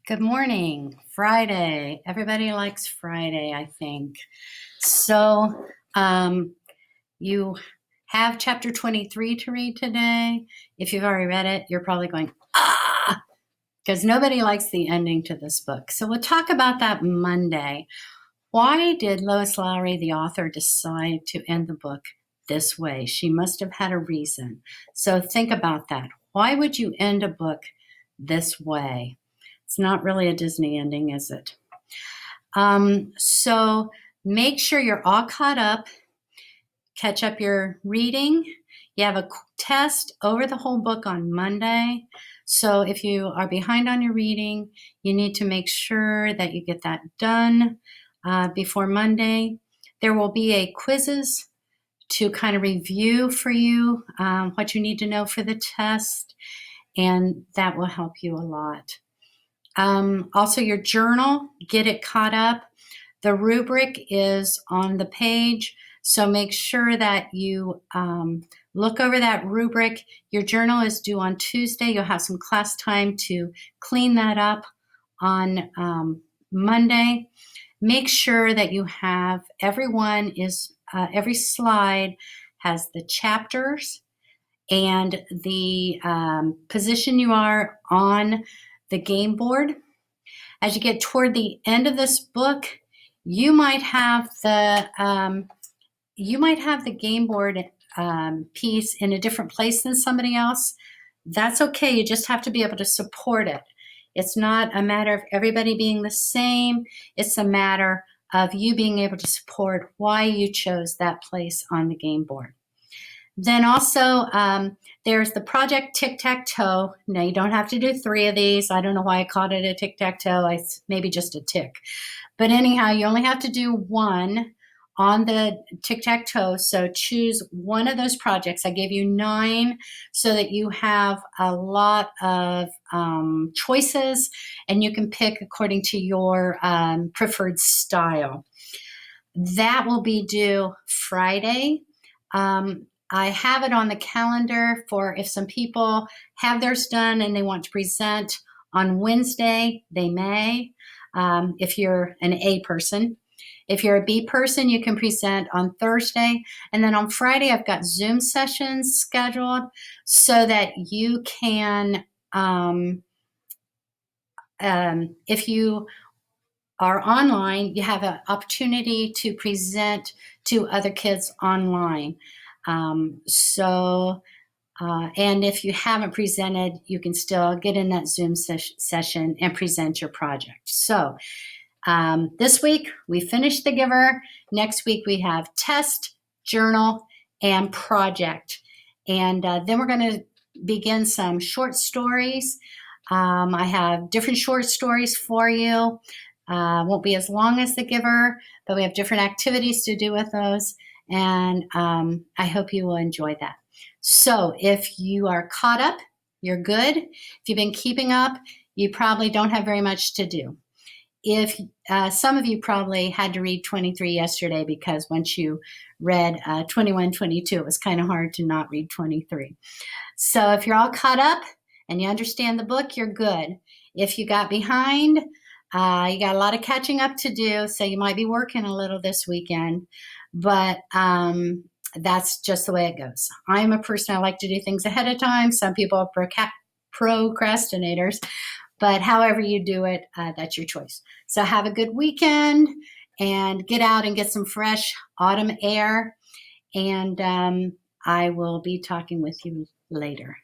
Good morning. Friday. Everybody likes Friday, I think. So, you have chapter 23 to read today. If you've already read it, you're probably going, because nobody likes the ending to this book. So, we'll talk about that Monday. Why did Lois Lowry, the author, decide to end the book this way? She must have had a reason. So, think about that. Why would you end a book this way? It's not really a Disney ending, is it? So make sure you're all caught up, catch up your reading. You have a test over the whole book on Monday. So if you are behind on your reading, you need to make sure that you get that done before Monday. There will be a quizzes to kind of review for you what you need to know for the test, and that will help you a lot. Also, your journal, get it caught up. The rubric is on the page, so make sure that you look over that rubric. Your journal is due on Tuesday. You'll have some class time to clean that up on Monday. Make sure that you have every slide has the chapters and the position you are on the game board. As you get toward the end of this book, you might have the game board piece in a different place than somebody else. That's okay. You just have to be able to support it. It's not a matter of everybody being the same. It's a matter of you being able to support why you chose that place on the game board. Then also, there's the Project Tic-Tac-Toe. Now, you don't have to do 3 of these. I don't know why I called it a tic-tac-toe. Maybe just a tick. But anyhow, you only have to do 1 on the tic-tac-toe. So choose one of those projects. I gave you 9 so that you have a lot of choices, and you can pick according to your preferred style. That will be due Friday. I have it on the calendar for if some people have theirs done and they want to present on Wednesday, they may, if you're an A person. If you're a B person, you can present on Thursday. And then on Friday, I've got Zoom sessions scheduled so that you can, if you are online, you have an opportunity to present to other kids online. And if you haven't presented, you can still get in that Zoom session and present your project. So this week we finished the giver. Next week we have test, journal, and project. And then we're going to begin some short stories. I have different short stories for you. Won't be as long as the giver, but we have different activities to do with those. And I hope you will enjoy that. So if you are caught up, you're good. If you've been keeping up, you probably don't have very much to do. If some of you probably had to read 23 yesterday because once you read 21, 22, it was kind of hard to not read 23. So if you're all caught up and you understand the book, you're good. If you got behind, you got a lot of catching up to do, so you might be working a little this weekend. But that's just the way it goes. I'm a person, I like to do things ahead of time. Some people are procrastinators, but however you do it, that's your choice. So have a good weekend and get out and get some fresh autumn air. And I will be talking with you later.